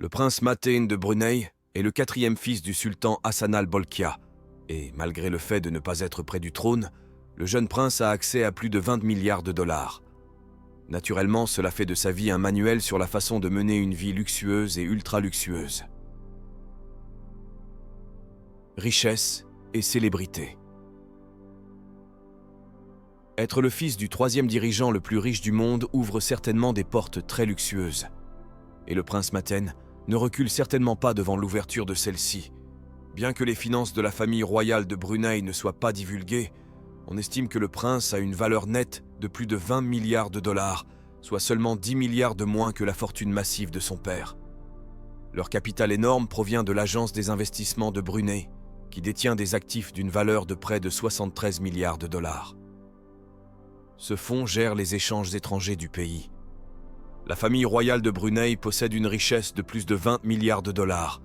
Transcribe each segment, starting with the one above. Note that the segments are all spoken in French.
Le prince Mateen de Brunei est le quatrième fils du sultan Hassan al-Bolkiah, et malgré le fait de ne pas être près du trône, le jeune prince a accès à plus de 20 milliards de dollars. Naturellement, cela fait de sa vie un manuel sur la façon de mener une vie luxueuse et ultra-luxueuse. Richesse et célébrité. Être le fils du troisième dirigeant le plus riche du monde ouvre certainement des portes très luxueuses. Et le prince Mateen ne recule certainement pas devant l'ouverture de celle-ci. Bien que les finances de la famille royale de Brunei ne soient pas divulguées, on estime que le prince a une valeur nette de plus de 20 milliards de dollars, soit seulement 10 milliards de moins que la fortune massive de son père. Leur capital énorme provient de l'Agence des investissements de Brunei, qui détient des actifs d'une valeur de près de 73 milliards de dollars. Ce fonds gère les échanges étrangers du pays. La famille royale de Brunei possède une richesse de plus de 20 milliards de dollars,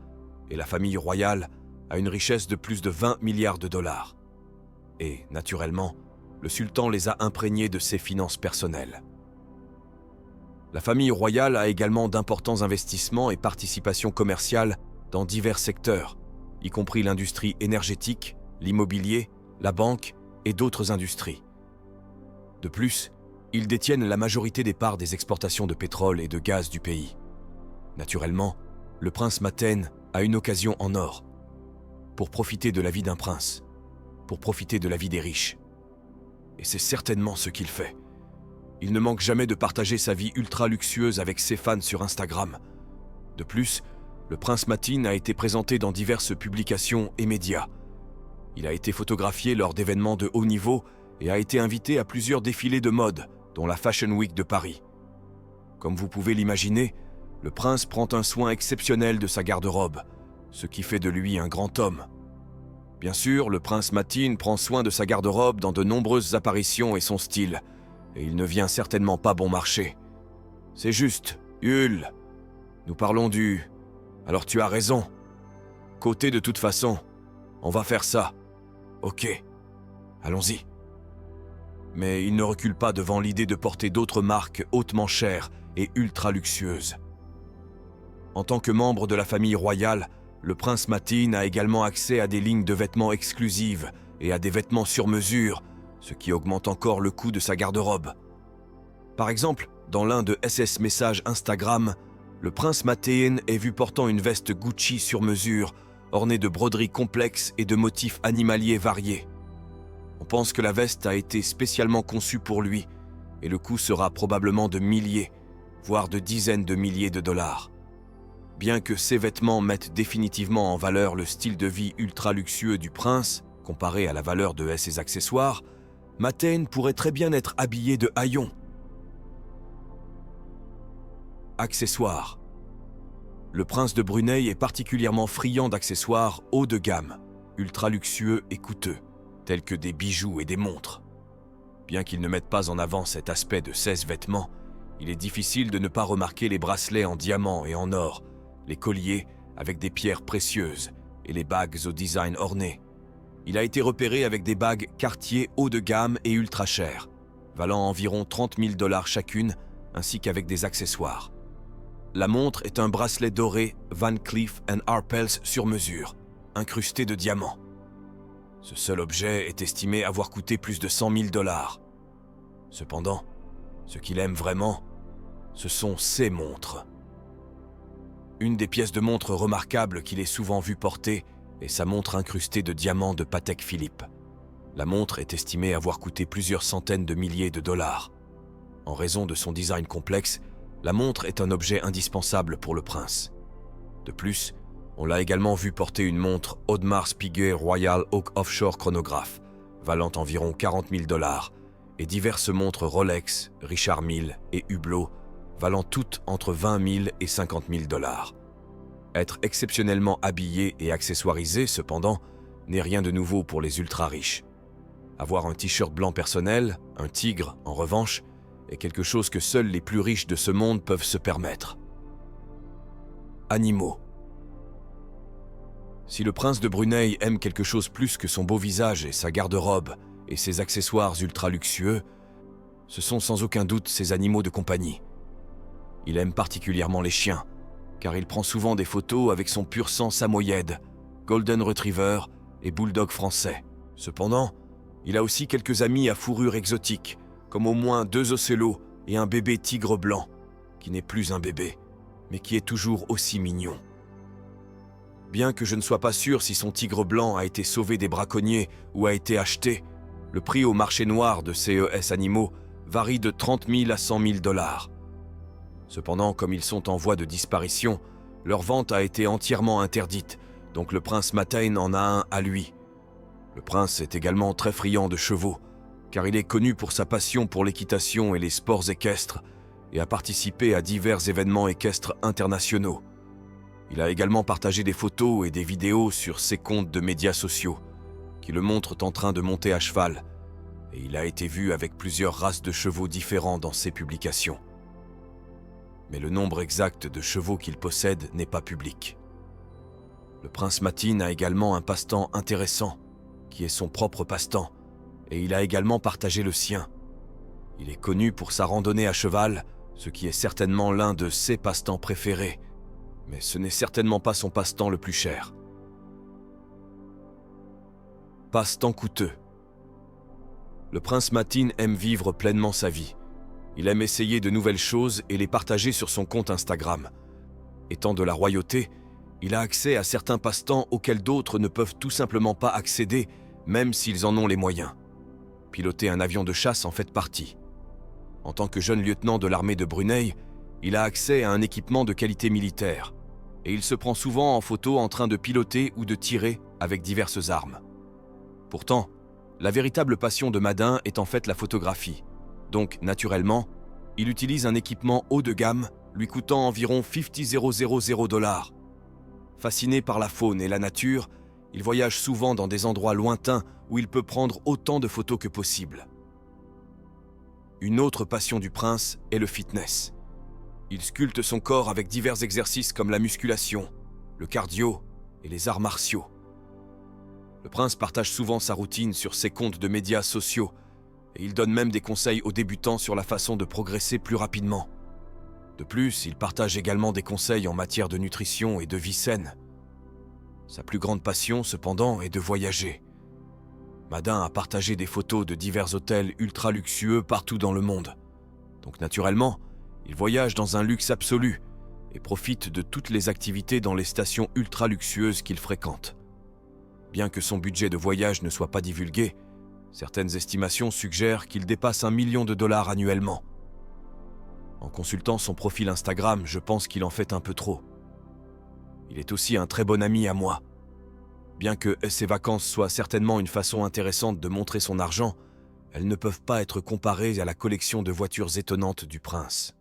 et la famille royale a une richesse de plus de 20 milliards de dollars. Et, naturellement, le sultan les a imprégnés de ses finances personnelles. La famille royale a également d'importants investissements et participations commerciales dans divers secteurs, y compris l'industrie énergétique, l'immobilier, la banque et d'autres industries. De plus, ils détiennent la majorité des parts des exportations de pétrole et de gaz du pays. Naturellement, le prince Mateen a une occasion en or pour profiter de la vie d'un prince, pour profiter de la vie des riches. Et c'est certainement ce qu'il fait. Il ne manque jamais de partager sa vie ultra luxueuse avec ses fans sur Instagram. De plus, le prince Mateen a été présenté dans diverses publications et médias. Il a été photographié lors d'événements de haut niveau et a été invité à plusieurs défilés de mode, dont la Fashion Week de Paris. Comme vous pouvez l'imaginer, le prince prend un soin exceptionnel de sa garde-robe, ce qui fait de lui un grand homme. Bien sûr, le prince Mateen prend soin de sa garde-robe dans de nombreuses apparitions et son style, et il ne vient certainement pas bon marché. C'est juste, Hul, nous parlons du... Alors tu as raison. Côté de toute façon, on va faire ça. Ok, allons-y. Mais il ne recule pas devant l'idée de porter d'autres marques hautement chères et ultra luxueuses. En tant que membre de la famille royale, le prince Mateen a également accès à des lignes de vêtements exclusives et à des vêtements sur mesure, ce qui augmente encore le coût de sa garde-robe. Par exemple, dans l'un de SS Messages Instagram, le prince Mateen est vu portant une veste Gucci sur mesure, ornée de broderies complexes et de motifs animaliers variés. On pense que la veste a été spécialement conçue pour lui, et le coût sera probablement de milliers, voire de dizaines de milliers de dollars. Bien que ces vêtements mettent définitivement en valeur le style de vie ultra luxueux du prince, comparé à la valeur de ses accessoires, Mateen pourrait très bien être habillé de haillons. Accessoires. Le prince de Brunei est particulièrement friand d'accessoires haut de gamme, ultra luxueux et coûteux, tels que des bijoux et des montres. Bien qu'il ne mette pas en avant cet aspect de ses vêtements, il est difficile de ne pas remarquer les bracelets en diamant et en or, les colliers avec des pierres précieuses et les bagues au design orné. Il a été repéré avec des bagues Cartier haut de gamme et ultra chères, valant environ 30 000 dollars chacune, ainsi qu'avec des accessoires. La montre est un bracelet doré Van Cleef & Arpels sur mesure, incrusté de diamants. Ce seul objet est estimé avoir coûté plus de 100 000 dollars. Cependant, ce qu'il aime vraiment, ce sont ses montres. Une des pièces de montre remarquables qu'il est souvent vu porter est sa montre incrustée de diamants de Patek Philippe. La montre est estimée avoir coûté plusieurs centaines de milliers de dollars. En raison de son design complexe, la montre est un objet indispensable pour le prince. De plus, on l'a également vu porter une montre Audemars Piguet Royal Oak Offshore Chronograph, valant environ 40 000 dollars, et diverses montres Rolex, Richard Mille et Hublot, valant toutes entre 20 000 et 50 000 dollars. Être exceptionnellement habillé et accessoirisé, cependant, n'est rien de nouveau pour les ultra-riches. Avoir un t-shirt blanc personnel, un tigre, en revanche, est quelque chose que seuls les plus riches de ce monde peuvent se permettre. Animaux. Si le prince de Brunei aime quelque chose plus que son beau visage et sa garde-robe et ses accessoires ultra luxueux, ce sont sans aucun doute ses animaux de compagnie. Il aime particulièrement les chiens, car il prend souvent des photos avec son pur sang samoyède, golden retriever et bulldog français. Cependant, il a aussi quelques amis à fourrure exotique, comme au moins 2 ocelot et un bébé tigre blanc, qui n'est plus un bébé, mais qui est toujours aussi mignon. Bien que je ne sois pas sûr si son tigre blanc a été sauvé des braconniers ou a été acheté, le prix au marché noir de CES animaux varie de 30 000 à 100 000 $. Cependant, comme ils sont en voie de disparition, leur vente a été entièrement interdite, donc le prince Matain en a un à lui. Le prince est également très friand de chevaux, car il est connu pour sa passion pour l'équitation et les sports équestres, et a participé à divers événements équestres internationaux. Il a également partagé des photos et des vidéos sur ses comptes de médias sociaux, qui le montrent en train de monter à cheval, et il a été vu avec plusieurs races de chevaux différents dans ses publications. Mais le nombre exact de chevaux qu'il possède n'est pas public. Le prince Matin a également un passe-temps intéressant, qui est son propre passe-temps, et il a également partagé le sien. Il est connu pour sa randonnée à cheval, ce qui est certainement l'un de ses passe-temps préférés, mais ce n'est certainement pas son passe-temps le plus cher. Passe-temps coûteux. Le prince Matin aime vivre pleinement sa vie. Il aime essayer de nouvelles choses et les partager sur son compte Instagram. Étant de la royauté, il a accès à certains passe-temps auxquels d'autres ne peuvent tout simplement pas accéder, même s'ils en ont les moyens. Piloter un avion de chasse en fait partie. En tant que jeune lieutenant de l'armée de Brunei, il a accès à un équipement de qualité militaire, et il se prend souvent en photo en train de piloter ou de tirer avec diverses armes. Pourtant, la véritable passion de Matin est en fait la photographie. Donc, naturellement, il utilise un équipement haut de gamme lui coûtant environ 50 000 $. Fasciné par la faune et la nature, il voyage souvent dans des endroits lointains où il peut prendre autant de photos que possible. Une autre passion du prince est le fitness. Il sculpte son corps avec divers exercices comme la musculation, le cardio et les arts martiaux. Le prince partage souvent sa routine sur ses comptes de médias sociaux et il donne même des conseils aux débutants sur la façon de progresser plus rapidement. De plus, il partage également des conseils en matière de nutrition et de vie saine. Sa plus grande passion, cependant, est de voyager. Matin a partagé des photos de divers hôtels ultra luxueux partout dans le monde. Donc naturellement, il voyage dans un luxe absolu et profite de toutes les activités dans les stations ultra luxueuses qu'il fréquente. Bien que son budget de voyage ne soit pas divulgué, certaines estimations suggèrent qu'il dépasse $1 million annuellement. En consultant son profil Instagram, je pense qu'il en fait un peu trop. Il est aussi un très bon ami à moi. Bien que ses vacances soient certainement une façon intéressante de montrer son argent, elles ne peuvent pas être comparées à la collection de voitures étonnantes du prince.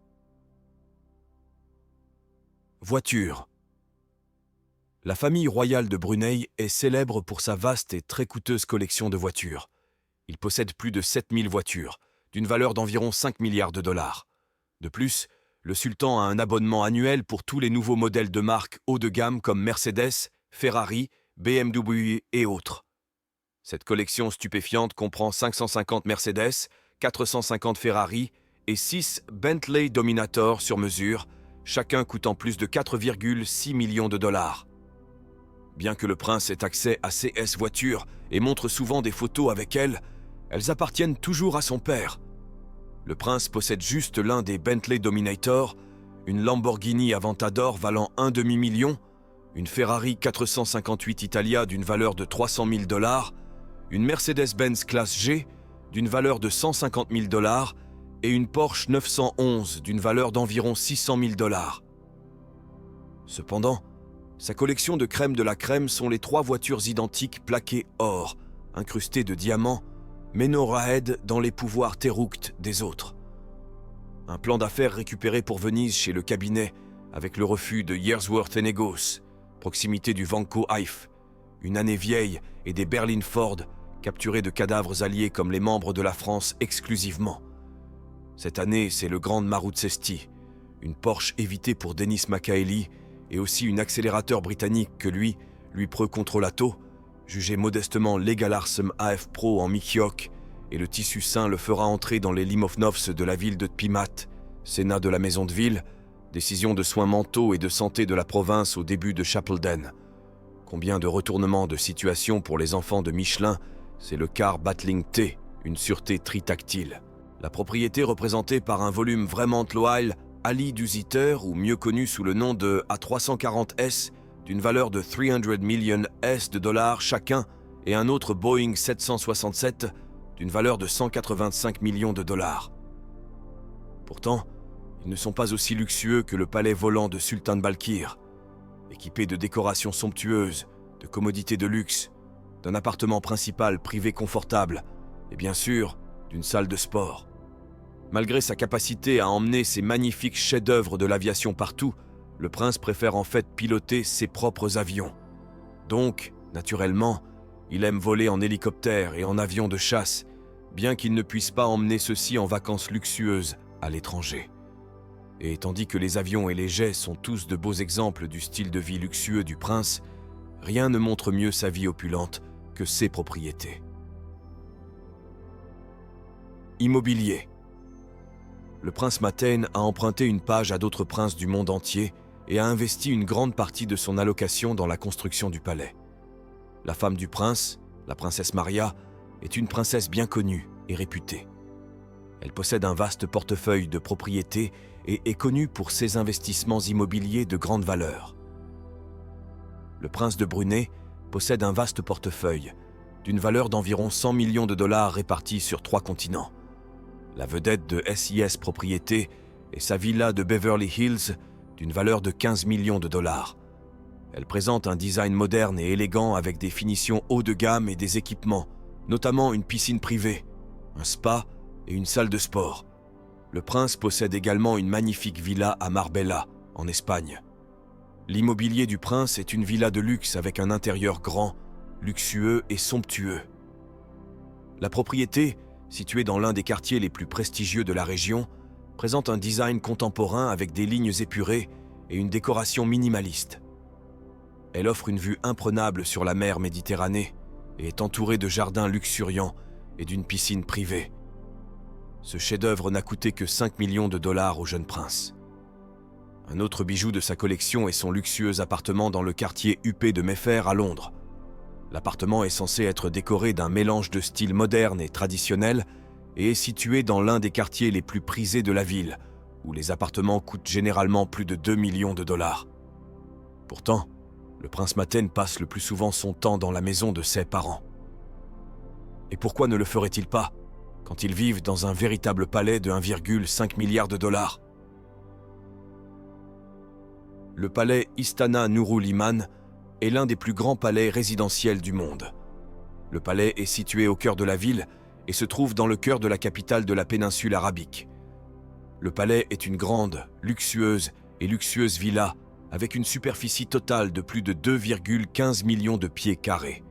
Voiture. La famille royale de Brunei est célèbre pour sa vaste et très coûteuse collection de voitures. Il possède plus de 7000 voitures, d'une valeur d'environ 5 milliards de dollars. De plus, le sultan a un abonnement annuel pour tous les nouveaux modèles de marque haut de gamme comme Mercedes, Ferrari, BMW et autres. Cette collection stupéfiante comprend 550 Mercedes, 450 Ferrari et 6 Bentley Dominator sur mesure, chacun coûtant plus de 4,6 millions de dollars. Bien que le prince ait accès à ces voitures et montre souvent des photos avec elles appartiennent toujours à son père. Le prince possède juste l'un des Bentley Dominator, une Lamborghini Aventador valant un demi-million, une Ferrari 458 Italia d'une valeur de 300 000 $, une Mercedes-Benz classe G d'une valeur de 150 000 $ et une Porsche 911 d'une valeur d'environ 600 000 $. Cependant, sa collection de crème de la crème sont les 3 voitures identiques plaquées or, incrustées de diamants, mais non raèdes dans les pouvoirs Teruct des autres. Un plan d'affaires récupéré pour Venise chez le cabinet, avec le refus de Yearsworth & Negos, proximité du Vanco Hive, une année vieille et des Berlin Ford, capturés de cadavres alliés comme les membres de la France exclusivement. Cette année, c'est le Grand Marutzesti, une Porsche évitée pour Dennis Makaeli, et aussi une accélérateur britannique que lui preux controlato, jugé modestement l'Egalarsum AF Pro en Mikiok, et le tissu sain le fera entrer dans les Limovnovs de la ville de Tpimat, sénat de la maison de ville, Décision de soins mentaux et de santé de la province au début de Chapelden. Combien de retournements de situation pour les enfants de Michelin, c'est le car Battling T, une sûreté tritactile. La propriété représentée par un volume vraiment loyal, Ali Dusiter, ou mieux connu sous le nom de A340S, d'une valeur de 300 millions S de dollars chacun, et un autre Boeing 767, d'une valeur de 185 millions de dollars. Pourtant, ils ne sont pas aussi luxueux que le palais volant de Sultan Balkir, équipé de décorations somptueuses, de commodités de luxe, d'un appartement principal privé confortable, et bien sûr, d'une salle de sport. Malgré sa capacité à emmener ses magnifiques chefs-d'œuvre de l'aviation partout, le prince préfère en fait piloter ses propres avions. Donc, naturellement, il aime voler en hélicoptère et en avion de chasse, bien qu'il ne puisse pas emmener ceux-ci en vacances luxueuses à l'étranger. Et tandis que les avions et les jets sont tous de beaux exemples du style de vie luxueux du prince, rien ne montre mieux sa vie opulente que ses propriétés. Immobilier. Le prince Maten a emprunté une page à d'autres princes du monde entier et a investi une grande partie de son allocation dans la construction du palais. La femme du prince, la princesse Maria, est une princesse bien connue et réputée. Elle possède un vaste portefeuille de propriétés et est connue pour ses investissements immobiliers de grande valeur. Le prince de Brunei possède un vaste portefeuille, d'une valeur d'environ 100 millions de dollars répartis sur 3 continents. La vedette de SIS Propriétés est sa villa de Beverly Hills, d'une valeur de 15 millions de dollars. Elle présente un design moderne et élégant avec des finitions haut de gamme et des équipements, notamment une piscine privée, un spa et une salle de sport. Le prince possède également une magnifique villa à Marbella, en Espagne. L'immobilier du prince est une villa de luxe avec un intérieur grand, luxueux et somptueux. La propriété, située dans l'un des quartiers les plus prestigieux de la région, présente un design contemporain avec des lignes épurées et une décoration minimaliste. Elle offre une vue imprenable sur la mer Méditerranée et est entourée de jardins luxuriants et d'une piscine privée. Ce chef-d'œuvre n'a coûté que 5 millions de dollars au jeune prince. Un autre bijou de sa collection est son luxueux appartement dans le quartier huppé de Mayfair à Londres. L'appartement est censé être décoré d'un mélange de style moderne et traditionnel et est situé dans l'un des quartiers les plus prisés de la ville, où les appartements coûtent généralement plus de 2 millions de dollars. Pourtant, le prince Maten passe le plus souvent son temps dans la maison de ses parents. Et pourquoi ne le ferait-il pas quand ils vivent dans un véritable palais de 1,5 milliard de dollars? Le palais Istana Nurul Iman est l'un des plus grands palais résidentiels du monde. Le palais est situé au cœur de la ville et se trouve dans le cœur de la capitale de la péninsule arabique. Le palais est une grande, luxueuse villa avec une superficie totale de plus de 2,15 millions de pieds carrés.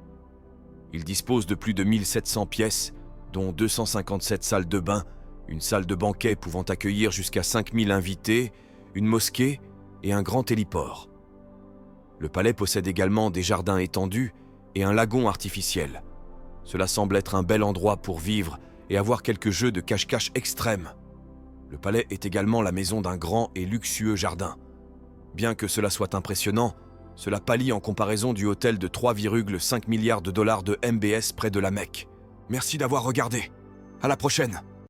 Il dispose de plus de 1700 pièces, dont 257 salles de bain, une salle de banquet pouvant accueillir jusqu'à 5000 invités, une mosquée et un grand héliport. Le palais possède également des jardins étendus et un lagon artificiel. Cela semble être un bel endroit pour vivre et avoir quelques jeux de cache-cache extrêmes. Le palais est également la maison d'un grand et luxueux jardin. Bien que cela soit impressionnant, cela pâlit en comparaison du hôtel de 3,5 milliards de dollars de MBS près de la Mecque. Merci d'avoir regardé. À la prochaine.